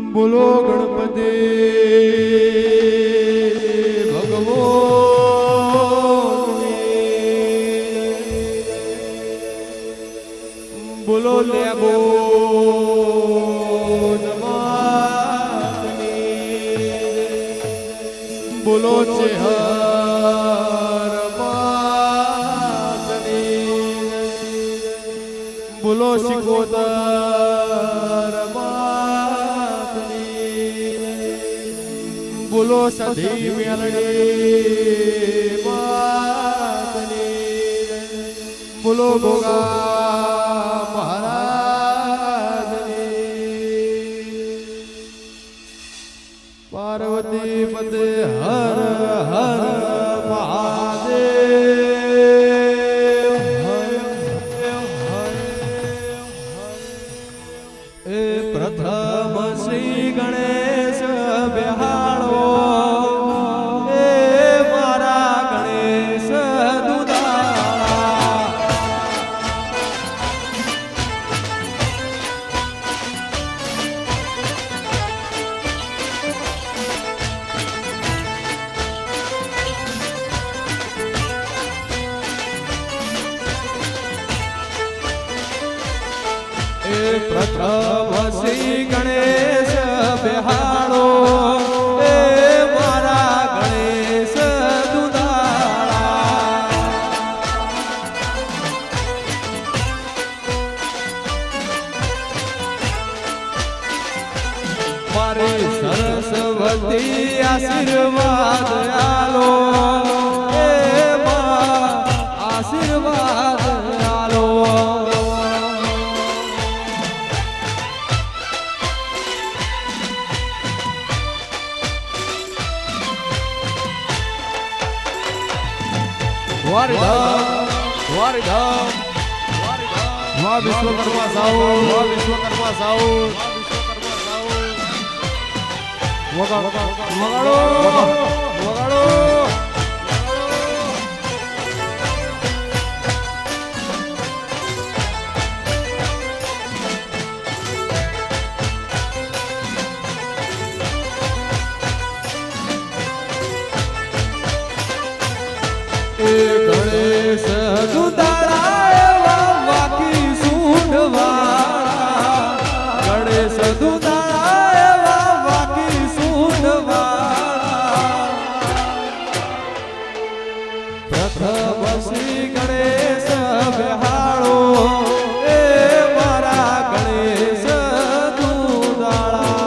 બોલો ગણપતિ ભગવો બોલો લેબો બોલો ચેહર બોલો શિકોતર બોલો સધી મેલડી બોલો ગોગા મહારાજ પાર્વતી પતે હર હર મહાદેવ પ્રથમ શ્રી ગણેશ બેહાડો એ મારા ગણેશ દુદાળા એ પ્રથમ શ્રી ગણેશ બેહાડો એ મારા ગણેશ દુદાળા મારે સરસ્વતી આશીર્વાદ આલો એ આશીર્વાદ આલો વિશ્વકર્મા સાઉ વગાડો ગણેશ દુદાળા વાકી સૂંઢવાળા ગણેશ દુદાળા વાકી સૂંઢવાળા પ્રથમ શ્રી ગણેશ બેહાડો એ મારા ગણેશ દુદાળા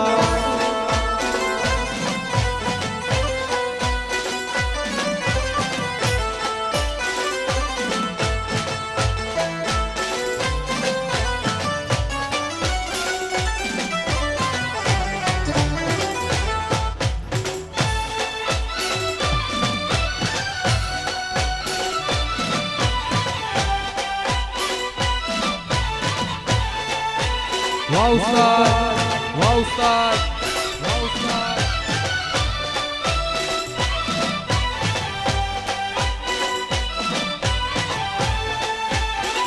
વાહ ઉસ્તાદ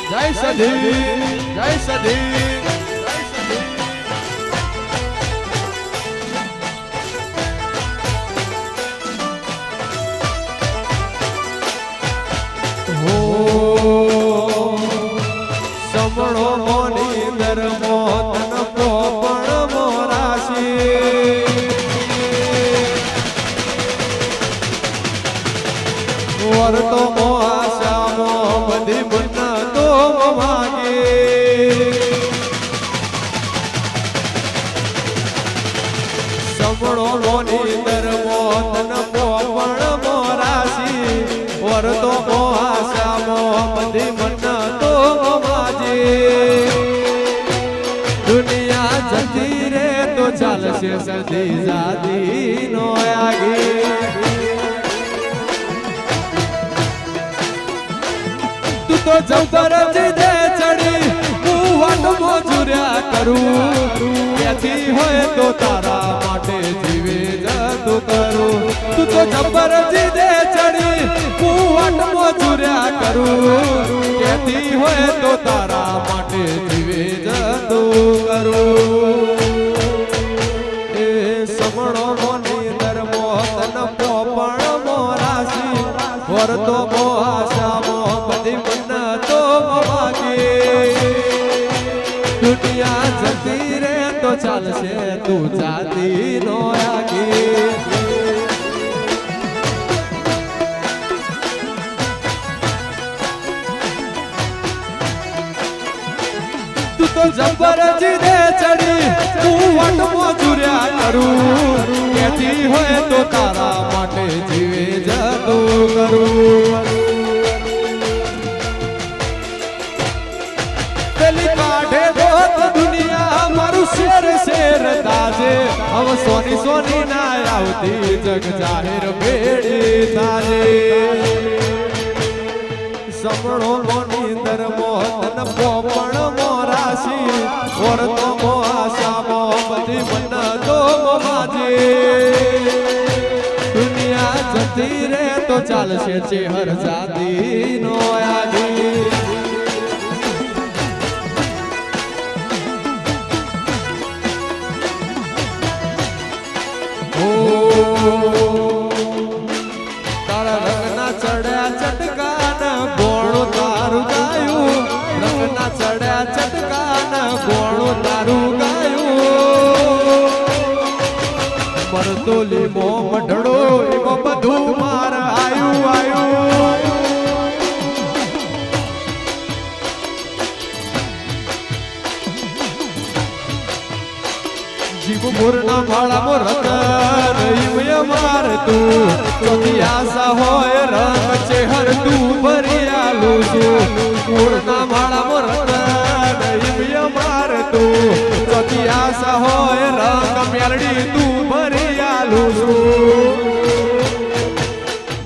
જય સધી સમણો મોની ધર્મો તો મોહાશામો બધી મન્નતો માગે સમણો મોની ધર્મો તન પોપણ મોરાશી વર તો મોહાશામો બધી મન્નતો માગે દુનિયા જતી રે તો ચાલશે સદી જાદી નો આગે તો જબર જીદે ચડી હું વાટ મોજુર્યા કરું ક્યાંથી હોય તો તારા માટે જીવે જતું કરું તું તો જબર જીદે ચડી હું વાટ મોજુર્યા કરું ક્યાંથી હોય તો તારા માટે જીવે જતું કરું તો ચાલશે તું જાતી નો આગી તું તો જબર જીદે ચડી તું વટ મોજુર્યા કરું કેતી હોય તો તારા માટે જીવે જતું કરું પેલી કાઢે દોત દુનિયા મારું શેર શેર તાજે હવે સોની સોની ના આવતી જગ જાહેર ભેડી તાજે સમણો મોની દર મોહન પોપણ મોરાશી ઓરતો મો આશા મો બધી મન તો માજે દુનિયા જતી રે તો ચાલશે ચેહર જાતી નો આજી તારા રંગના ચડ્યા ચટકાન ગોળું તારું ગાયું રંગના ચડ્યા ચટકાન ગોળું તારું ગાયું મરતો લીમો મઢડો એમાં બધું માર આયું આયું જીવ મોરના માળામાં રતન ઈમય માર તું ચોથી આશા હોય રંગ ચેહર તું ભરી આલું છું મોરના માળામાં રતન ઈમય માર તું ચોથી આશા હોય રંગ મેલડી તું ભરી આલું છું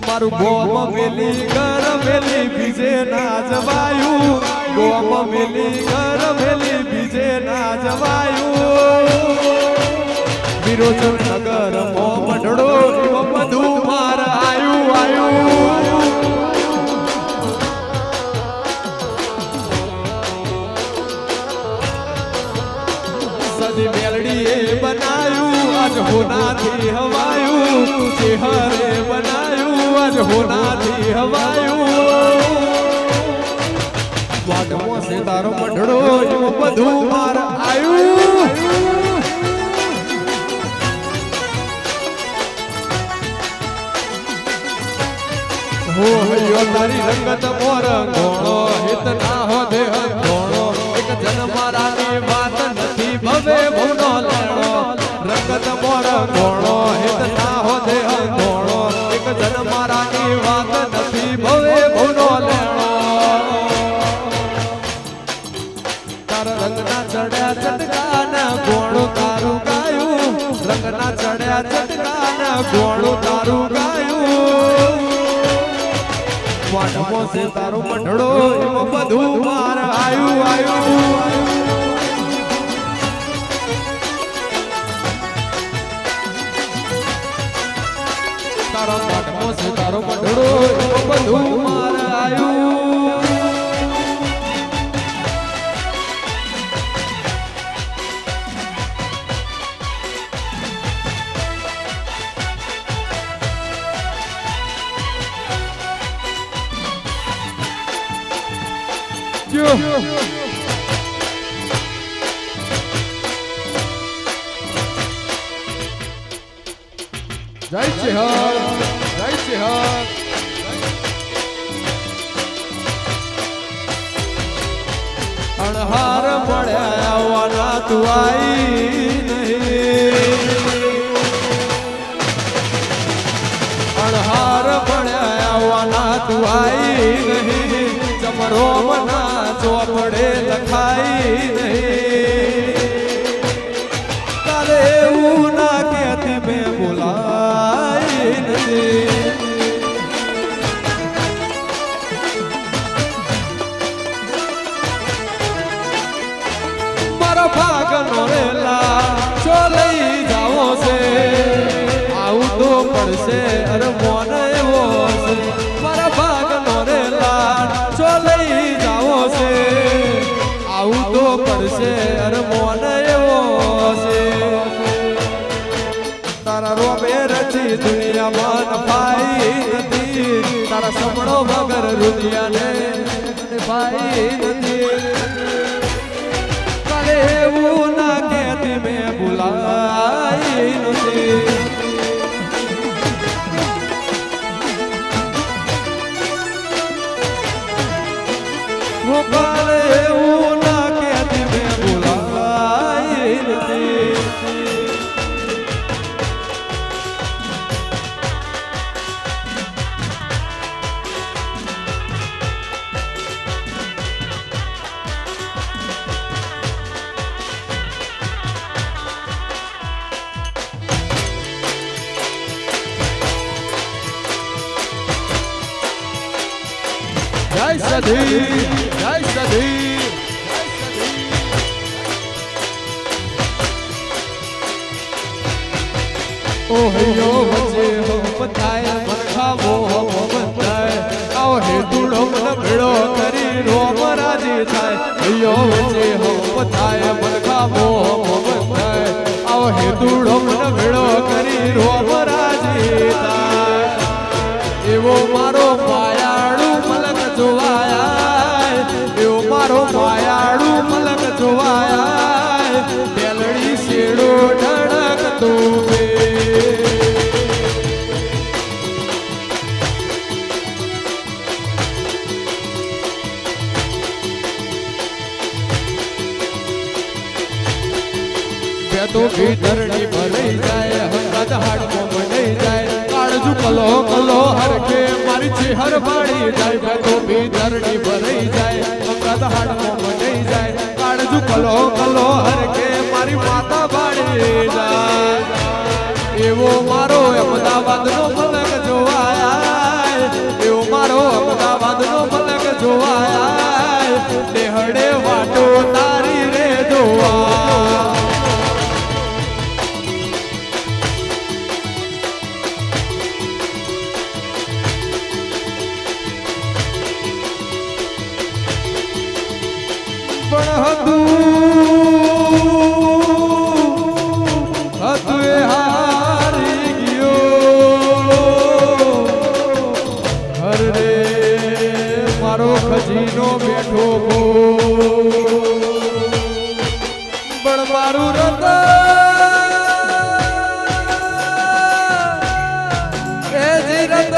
મારું ગોમ મેલી ઘર મેલી બીજે ના જવાયું ગોમ મેલી ઘર મેલી બીજે ના જવાયું વિરોચન નગર મો મઢડો બધું માર આયું આયું સદી મેલડીએ બનાયું આજ હોનાથી હવાયું ચેહરે બનાયું આજ હોનાથી હવાયું વાગમો સે તારો મઢડો બધું માર આયું हो हयो तारी रंगत मोर घोड़ो हित ना हो देह घोड़ो एक जन्मारानी बात नथी भवे भवनो लेणो रंगत मोर घोड़ो हित ना हो देह घोड़ो एक जन्मारानी बात नथी भवे भवनो लेणो तारा रंगना चढ़या चटकान घोड़ो तारू गाયું रंगना चढ़या चटकान घोड़ो तारू गाયું વાટમો સે તારો મઢડો એમાં બધું માર આયું આયું તારા વાટમો સે તારો મઢડો એમાં બધું માર આયું જય ચેહર જય ચેહર અણહાર મળ્યા આવવાના તું આઈ નહીં અણહાર મળ્યા આવવાના તું આઈ નહીં જમરો મના ચોપડે લખાઈ નહીં તારે એવું ના કહેતી મેં બોલાઈ નથી મારા ભાગનો રેલા છો લઈ જાવો છે આવું તો પડશે અરે મોન એવો છે મારા ભાગનો રેલા છો લઈ જાવો છે આવું તો પડશે અરે મોન એવો છે તારા રોબે રચી દુનિયામાં નફાઈ નથી તારા સપનો વગર દુનિયાને નફાઈ નથી કાલે એવું ના કહેતી મેં જય સધી જય સધી ઓ હૈયો વચ્ચે હો પતાય મરખાવો હો બંધાય આવો હેતુડો મન ભેળો કરી રોમ રાજી થાય હૈયો વચ્ચે હો પતાય મરખાવો હો બંધાય આવો હેતુડો મન ભેળો કરી રોમ રાજી થાય એવો મારો માયાળુ મલક જોવાય એવો મારો માયાળુ મલક જોવાય બેલડી શેડો ઢળકતો તો ભીતરડી ભરાઈ જાય હંગાત હાડકો બની જાય કાળજુ કલો કલો હરકે મારી ચેહર પાડી જાય તો ભીતરડી ભરાઈ જાય હંગાત હાડકો બની જાય કાળજુ કલો કલો હરકે મારી માતા પાડી જાય એવો મારો અમદાવાદનો મલક જોવાય એવો મારો અમદાવાદનો મલક જોવાય દેહડે વાટો તારી રે જોવા હારી ગયો હર રે મારો ખજીનો બેઠો પણ મારું રત એ જી રત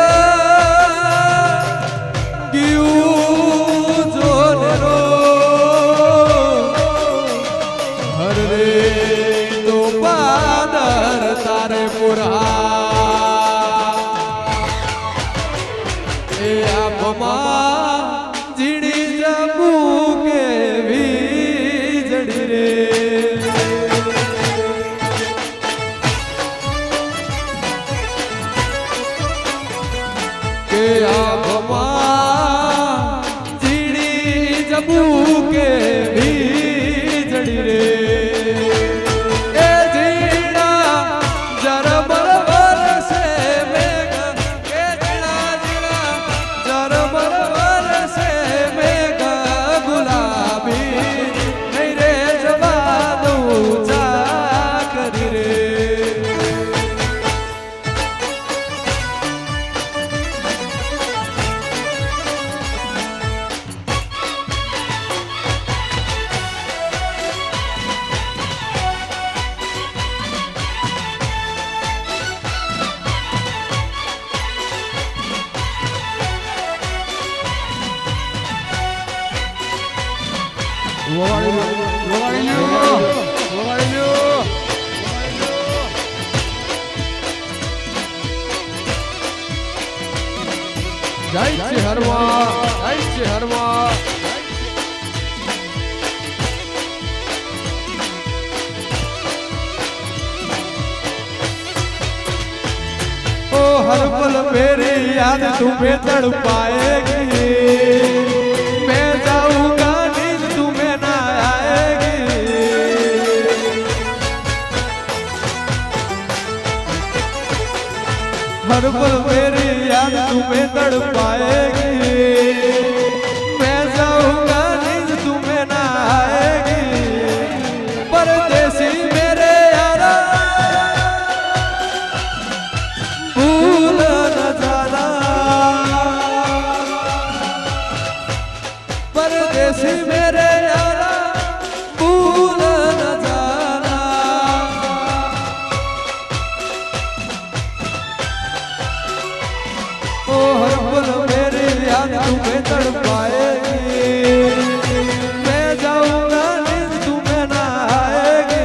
ગયું જોને રો તો પાદર તારે પુરા એ આપમાં જીડી જબુ કે વીજળી રે કે આપમાં જીડી જબુ કે વીજળી રે જય શ્રી હરવા જય શ્રી હરવા ओ हर पल मेरी याद तुम्हें तड़पाएगी मैं जाऊंगा नींद तुम्हें ना आएगी हर पल मेरी याद तुम्हें तड़पाएगी मैं जाऊंगा नींद तुम्हें ना आएगी परदेसी मेरे यारा भूल न जाना परदेसी मेरे यारा भूल न जाना ओ हर पल मेरी याद तुम्हें तड़पाएगी मैं जाऊंगा नींद तुम्हें ना आएगी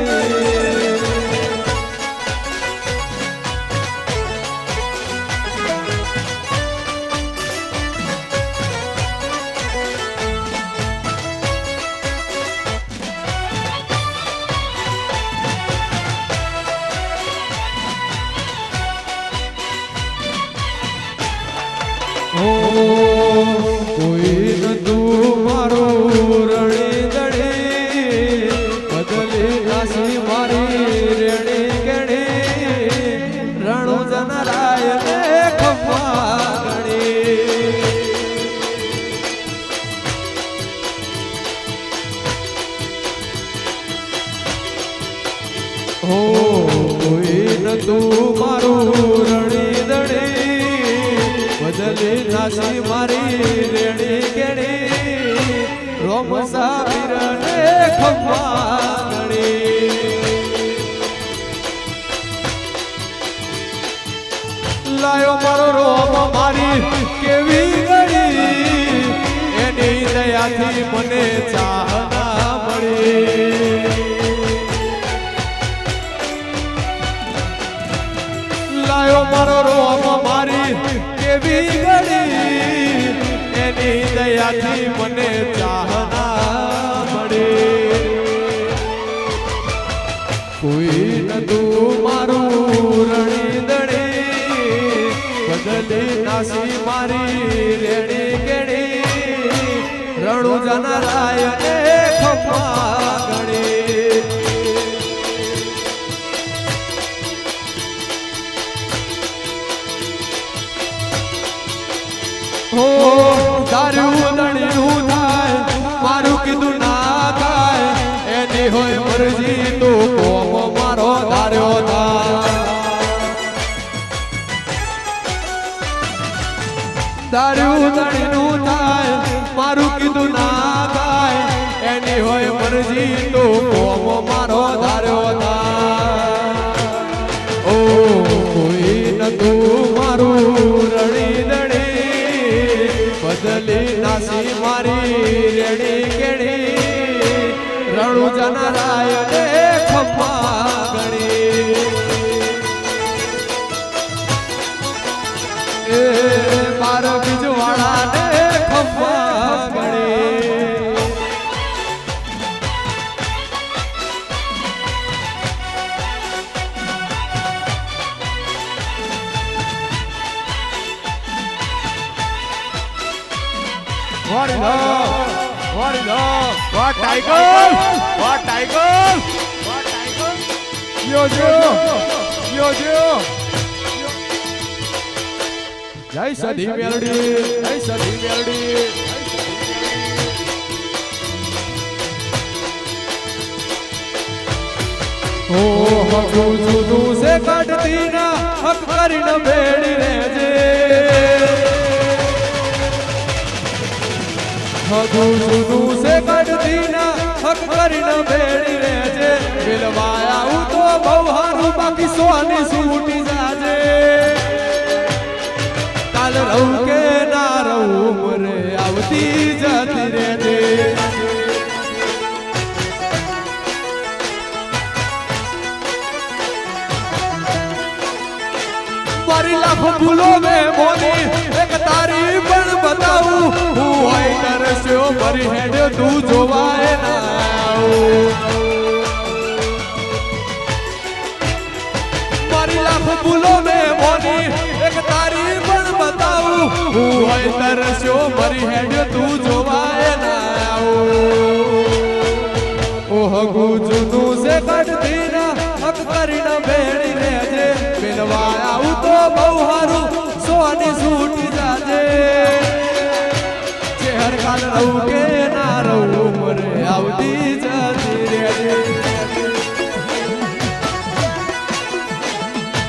હો કોઈ નતું મારું રણી દણી બદલી નાસી મારી રેણી કેણી રોમ સાબીર ને ખમ્મા ગણી લાયો મારો રોમ મારી કેવી ગણી એની દયાથી મને ચાહના મળી લાયો મારો રોમ મારી કેવી ગણી એની દયાથી મને ચાહના મળી કોઈ નતું મારું રણી દણી બદલી નાસી મારી રેણી કેણી રણુ જનરાય ને ખમ્મા ગણી હો દારૂ દણીનું થાય મારું કીધું ના થાય એની હોય મરજી તો કોમ મારો ધાર્યો થાય દારૂ દણીનું થાય મારું કીધું ના થાય એની હોય મરજી તો કોમ મારો ધાર્યો થાય ઓ કોઈ નતું મારું રણી દણી બદલી નાસી મારી રેણી કેણી રણુ જનરાય ને ખમ્મા ગણી એ મારા બીજવાળા ને ખમ્મા ગણી What is up? What is up? What tiger? What tiger? What tiger? Yo yo yo yo. Jai Sadi Melody, Jai Sadi Melody. Oh, હકુ જુદું સે કાઢતી ના હક કરીને બેડી રહેજે હકુ જુદું સે કાઢતી ના હક કરીને બેડી રહેજે બિલવાયા હું તો બહુ હારું બાકી સોની સૂટી જાજે કાલ રહું કે ના રહું મરે આવતી જતી રહેજે મારી લાખો ભૂલો મેં મોની એક તારી પણ બતાવું હું હોય તરસ્યો મારી હેડ્યો તું જોવાય ના મારી લાખો ભૂલો મેં મોની એક તારી પણ બતાવું હું હોય તરસ્યો મારી હેડ્યો તું જોવાય ના ઓહ ગુજનું સે કાઢતી ના હક કરીને ભેળી રહેજે બિલવાયા હું તો બહુ હારું સોની સૂટી જાજે ચહેર કાલ રહું કે ના રહું મરે આવતી જતી રહેજે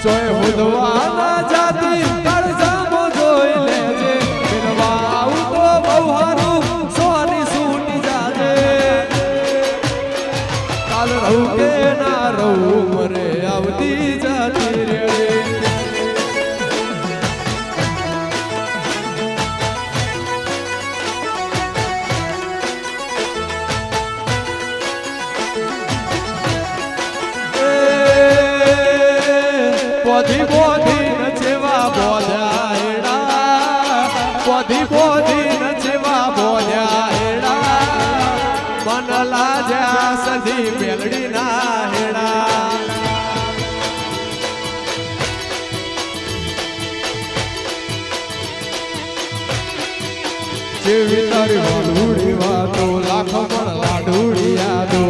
ચોય ઉદવા ના જાતી કાળજામો જોઈ લેજે બિલવાયા હું તો બહુ હારું સોની સૂટી જાજે કાલ રહું કે ના રહું મરે આવતી જતી રે પોધી પોધી નચેવા બોલ્યા હેડા પોધી પોધી નચેવા બોલ્યા હેડા મન લાજ્યા સધી મેલડી ના હેડા જેવી તારી વાલુડી વાતો લાખ પણ લાડુડી યાદો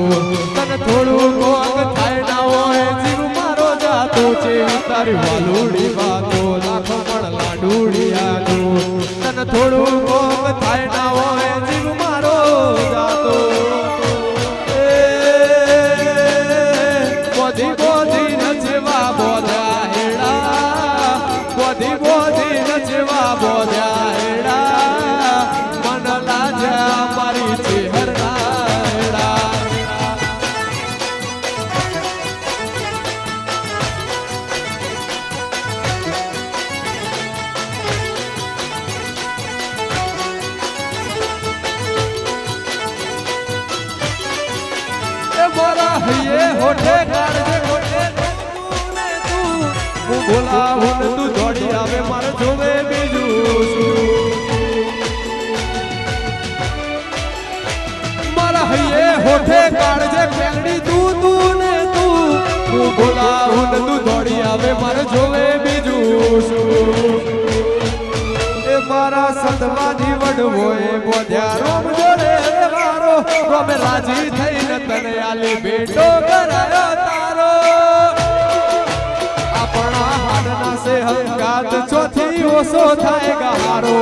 તને થોડું ગોંગ થાય ના હોય જીવ મારો જાતો જેવી તારી વાલુડી વાતો લાખ પણ લાડુડી યાદો તને થોડું ગોંગ થાય ના હોય જીવ મારો જાતો પોધી નચવા બોધ્યા હેડા બોધી બોધી નચવા બોધ્યા હેડા મન લાજ્યા મારી ચેહરના હેડા બોલા હૈયે હોઠે કાળજે હોઠે તું હું બોલાવું ને તું દોડી આવે મારે જોવે બીજું શું મારા હૈયે હોઠે કાળજે પેંગડી તું ને તું હું બોલાવું ને તું દોડી આવે મારે જોવે બીજું શું એ મારા સદવાની વડવો એ બોધ્યા રોમ જોડે વારો રોમે રાજી થઈને તને આલી બેટો કરાયો તારો આપણા હાડના સે હંગાત ચોથી ઓછો થાય ગારો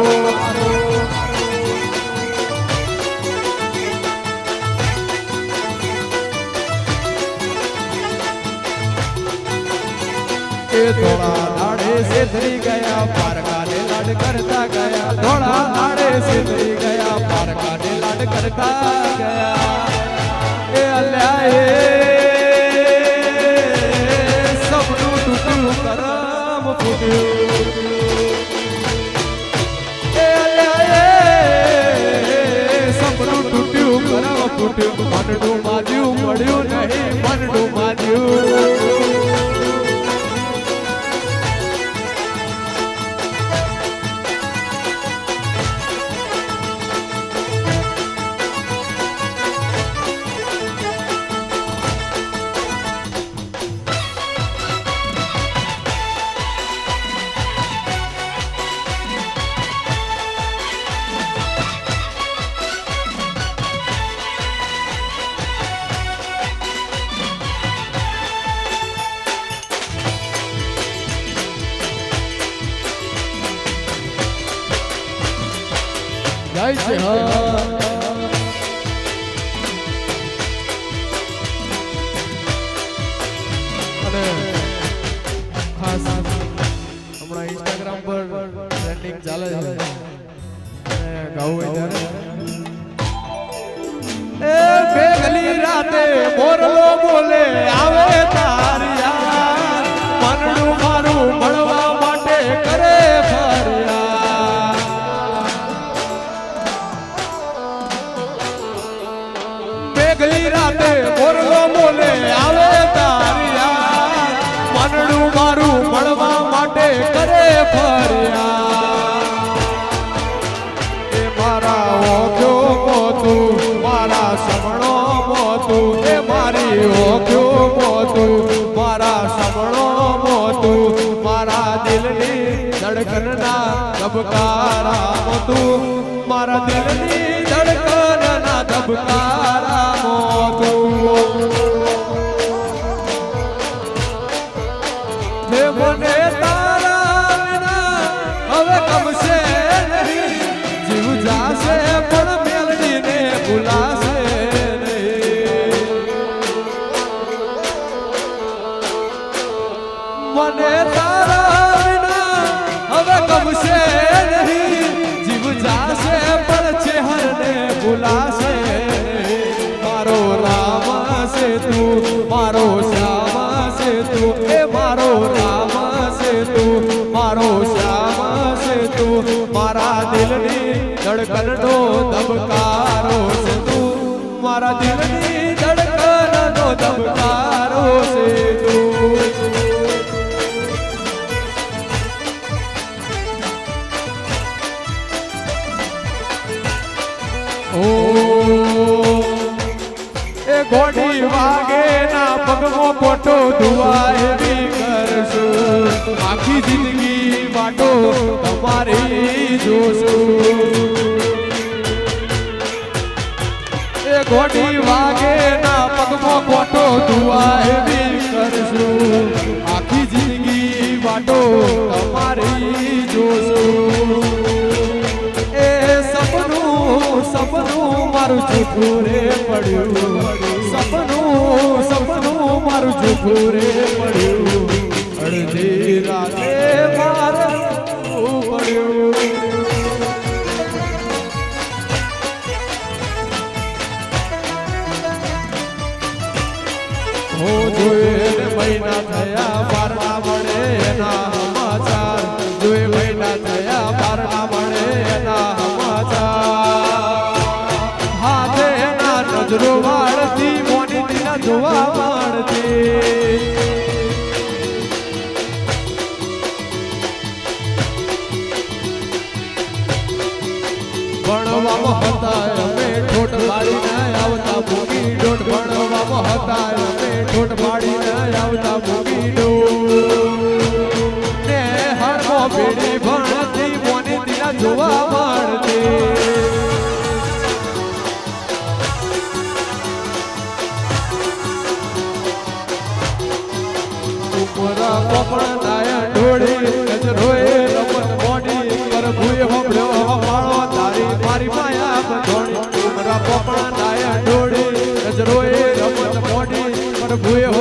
એ થોડા દાડે સેતરી ગયા પારકાને લાડ કરતા ગયા થોડા દાડે સેતરી ગયા પારકાને લાડ કરતા ગયા એ અલ્યા એ સપનું તૂટ્યું કરમ ફૂટ્યું એ અલ્યા એ સપનું તૂટ્યું કરમ ફૂટ્યું મનનું માજ્યું મળ્યું નહીં મનનું માજ્યું જય શ્રી હરિ અને ખાસ હમણાં ઇન્સ્ટાગ્રામ પર ટ્રેન્ડિંગ ચાલે છે અને ગાવું ત્યારે એ ભેગલી રાતે મોરલો બોલે આવે તારિયા મનનું મારું મળવા માટે કરે ફરિયા ગઈ રાતે મોરલો બોલે આવે તારિયા મનનું મારું મળવા માટે કરે ફરિયા એ મારા ઓખ્યો મોતું મારા સમણો મોતું એ મારી ઓખ્યો મોતું મારા સમણો મોતું મારા દિલની ધડકનના ધબકારા મોતું મારા દિલની ધડકનના ધબકારા હે મને તારા વિના હવે ગમશે નહીં જીવ જાશે પણ મેલડીને ભૂલાશે નહીં મને તારા વિના હવે ગમશે નહીં જીવ જાશે પણ ચહેરને ભૂલાશે મારો રામ છે તું મારો શ્યામ છે તું એ મારો રામ છે તું મારો શ્યામ છે તું મારા દિલની ધડકનનો ધબકારો છે તું મારા દિલની ધડકનનો ધબકારો છે તું એ ઘોડી વાગે ના પગમો પોટો ધુઆ એવી કરશું આખી જિંદગી વાટો તમારી જોશું એ ઘોડી વાગે ના પગમો પોટો ધુઆ એવી કરશું આખી જિંદગી વાટો તમારી જોશું એ સપનું મારું જૂઠું રે પડ્યું સપનું મારું જૂઠું રે પડ્યું જોવા મળતી ઉપરા પોપડા નાયા ઢોળી ગજરોએ રમત મોડી પર ભૂય હોબળ્યો માળો તારી મારી માયા બંધોણી ઉપરા પોપડા નાયા ઢોળી ગજરોએ રમત મોડી પર ભૂય